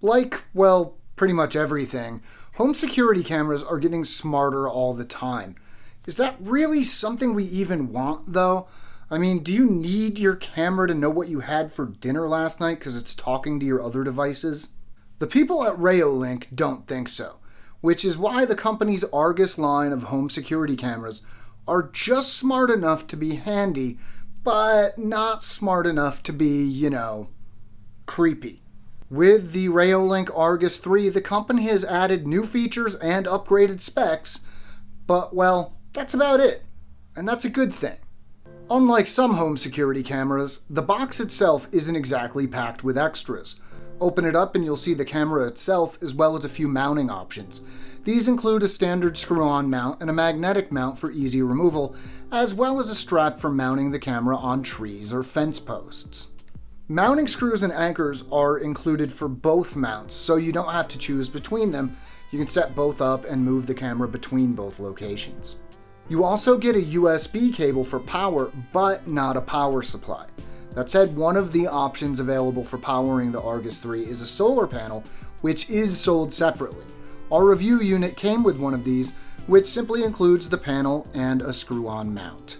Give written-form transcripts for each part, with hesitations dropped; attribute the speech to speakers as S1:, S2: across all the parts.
S1: Like, well, pretty much everything, home security cameras are getting smarter all the time. Is that really something we even want, though? I mean, do you need your camera to know what you had for dinner last night because it's talking to your other devices? The people at Reolink don't think so, which is why the company's Argus line of home security cameras are just smart enough to be handy, but not smart enough to be, creepy. With the Reolink Argus 3, the company has added new features and upgraded specs, but, well, that's about it. And that's a good thing. Unlike some home security cameras, the box itself isn't exactly packed with extras. Open it up and you'll see the camera itself as well as a few mounting options. These include a standard screw-on mount and a magnetic mount for easy removal, as well as a strap for mounting the camera on trees or fence posts. Mounting screws and anchors are included for both mounts, so you don't have to choose between them. You can set both up and move the camera between both locations. You also get a USB cable for power, but not a power supply. That said, one of the options available for powering the Argus 3 is a solar panel, which is sold separately. Our review unit came with one of these, which simply includes the panel and a screw-on mount.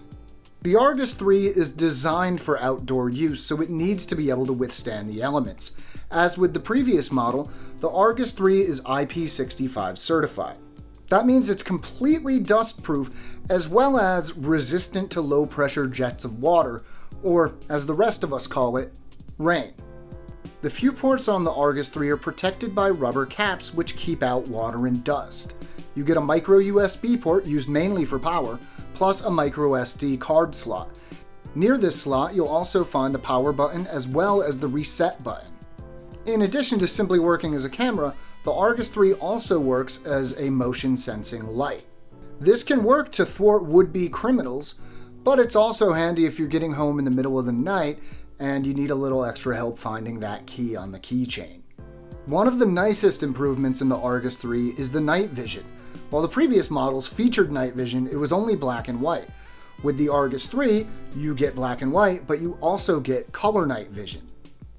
S1: The Argus 3 is designed for outdoor use, so it needs to be able to withstand the elements. As with the previous model, the Argus 3 is IP65 certified. That means it's completely dust-proof, as well as resistant to low-pressure jets of water, or, as the rest of us call it, rain. The few ports on the Argus 3 are protected by rubber caps which keep out water and dust. You get a micro USB port used mainly for power, plus a micro SD card slot. Near this slot, you'll also find the power button as well as the reset button. In addition to simply working as a camera, the Argus 3 also works as a motion sensing light. This can work to thwart would-be criminals, but it's also handy if you're getting home in the middle of the night and you need a little extra help finding that key on the keychain. One of the nicest improvements in the Argus 3 is the night vision. While the previous models featured night vision, it was only black and white. With the Argus 3, you get black and white, but you also get color night vision.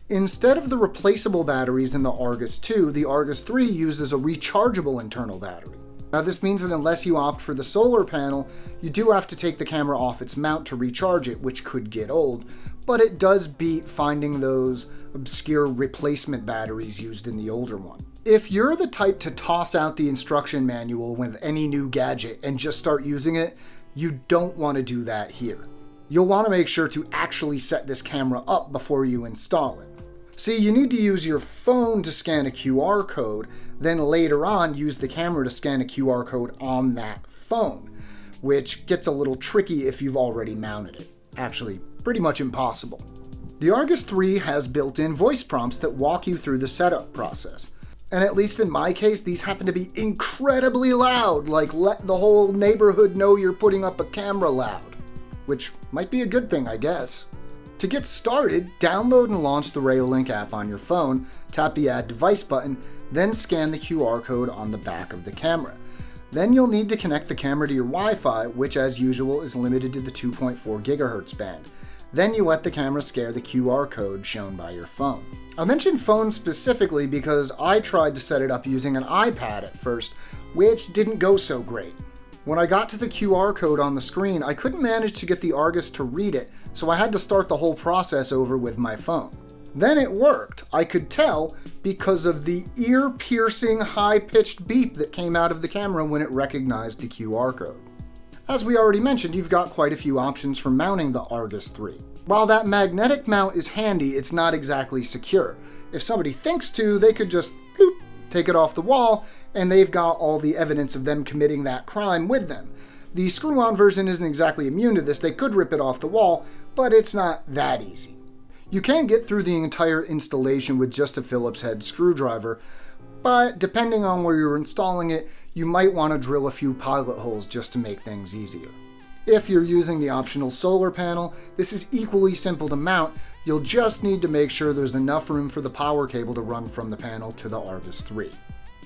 S1: Instead of the replaceable batteries in the Argus 2, the Argus 3 uses a rechargeable internal battery. Now this means that unless you opt for the solar panel, you do have to take the camera off its mount to recharge it, which could get old, but it does beat finding those obscure replacement batteries used in the older one. If you're the type to toss out the instruction manual with any new gadget and just start using it, you don't want to do that here. You'll want to make sure to actually set this camera up before you install it. See, you need to use your phone to scan a QR code, then later on use the camera to scan a QR code on that phone, which gets a little tricky if you've already mounted it. Actually, pretty much impossible. The Argus 3 has built-in voice prompts that walk you through the setup process. And at least in my case, these happen to be incredibly loud, like let the whole neighborhood know you're putting up a camera loud. Which might be a good thing, I guess. To get started, download and launch the Reolink app on your phone, tap the Add Device button, then scan the QR code on the back of the camera. Then you'll need to connect the camera to your Wi-Fi, which as usual is limited to the 2.4 GHz band. Then you let the camera scan the QR code shown by your phone. I mentioned phone specifically because I tried to set it up using an iPad at first, which didn't go so great. When I got to the QR code on the screen, I couldn't manage to get the Argus to read it, so I had to start the whole process over with my phone. Then it worked. I could tell because of the ear-piercing, high-pitched beep that came out of the camera when it recognized the QR code. As we already mentioned, you've got quite a few options for mounting the Argus 3. While that magnetic mount is handy, it's not exactly secure. If somebody thinks to, they could just bloop, take it off the wall, and they've got all the evidence of them committing that crime with them. The screw-on version isn't exactly immune to this. They could rip it off the wall, but it's not that easy. You can get through the entire installation with just a Phillips head screwdriver, but depending on where you're installing it, you might want to drill a few pilot holes just to make things easier. If you're using the optional solar panel, this is equally simple to mount. You'll just need to make sure there's enough room for the power cable to run from the panel to the Argus 3.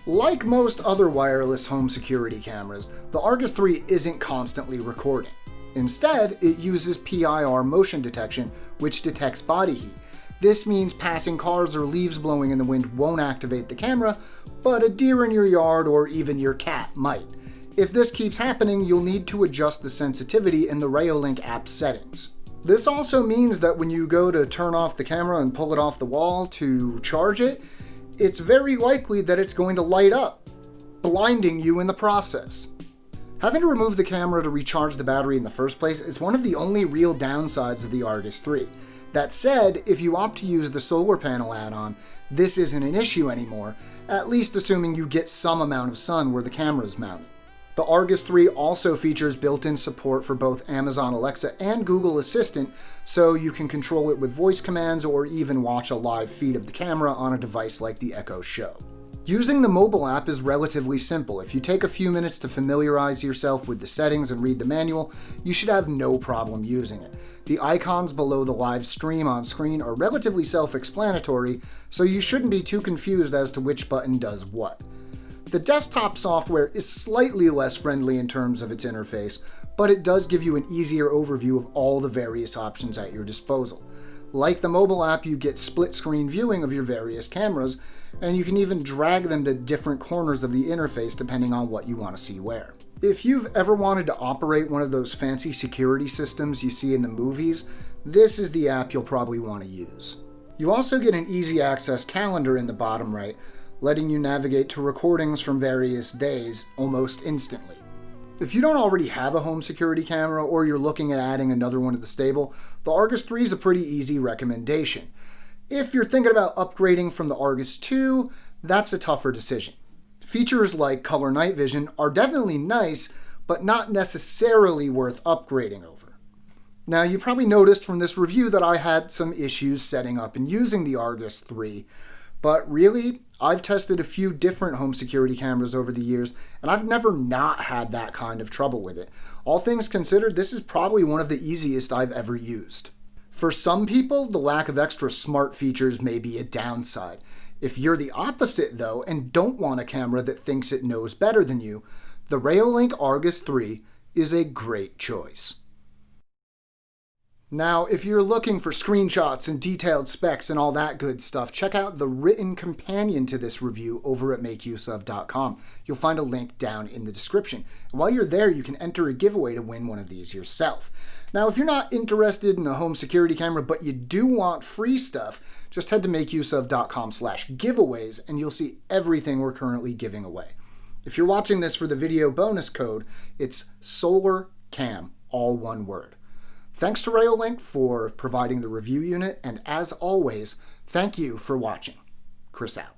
S1: Like most other wireless home security cameras, the Argus 3 isn't constantly recording. Instead, it uses PIR motion detection, which detects body heat. This means passing cars or leaves blowing in the wind won't activate the camera, but a deer in your yard or even your cat might. If this keeps happening, you'll need to adjust the sensitivity in the Reolink app settings. This also means that when you go to turn off the camera and pull it off the wall to charge it, it's very likely that it's going to light up, blinding you in the process. Having to remove the camera to recharge the battery in the first place is one of the only real downsides of the Argus 3. That said, if you opt to use the solar panel add-on, this isn't an issue anymore, at least assuming you get some amount of sun where the camera is mounted. The Argus 3 also features built-in support for both Amazon Alexa and Google Assistant, so you can control it with voice commands or even watch a live feed of the camera on a device like the Echo Show. Using the mobile app is relatively simple. If you take a few minutes to familiarize yourself with the settings and read the manual, you should have no problem using it. The icons below the live stream on screen are relatively self-explanatory, so you shouldn't be too confused as to which button does what. The desktop software is slightly less friendly in terms of its interface, but it does give you an easier overview of all the various options at your disposal. Like the mobile app, you get split-screen viewing of your various cameras, and you can even drag them to different corners of the interface depending on what you want to see where. If you've ever wanted to operate one of those fancy security systems you see in the movies, this is the app you'll probably want to use. You also get an easy access calendar in the bottom right, letting you navigate to recordings from various days almost instantly. If you don't already have a home security camera or you're looking at adding another one to the stable, the Argus 3 is a pretty easy recommendation. If you're thinking about upgrading from the Argus 2, that's a tougher decision. Features like color night vision are definitely nice, but not necessarily worth upgrading over. Now, you probably noticed from this review that I had some issues setting up and using the Argus 3, but really, I've tested a few different home security cameras over the years, and I've never not had that kind of trouble with it. All things considered, this is probably one of the easiest I've ever used. For some people, the lack of extra smart features may be a downside. If you're the opposite, though, and don't want a camera that thinks it knows better than you, the Reolink Argus 3 is a great choice. Now, if you're looking for screenshots and detailed specs and all that good stuff, check out the written companion to this review over at makeuseof.com. You'll find a link down in the description. And while you're there, you can enter a giveaway to win one of these yourself. Now, if you're not interested in a home security camera, but you do want free stuff, just head to makeuseof.com/giveaways and you'll see everything we're currently giving away. If you're watching this for the video bonus code, it's SOLARCAM, all one word. Thanks to Reolink for providing the review unit, and as always, thank you for watching. Chris out.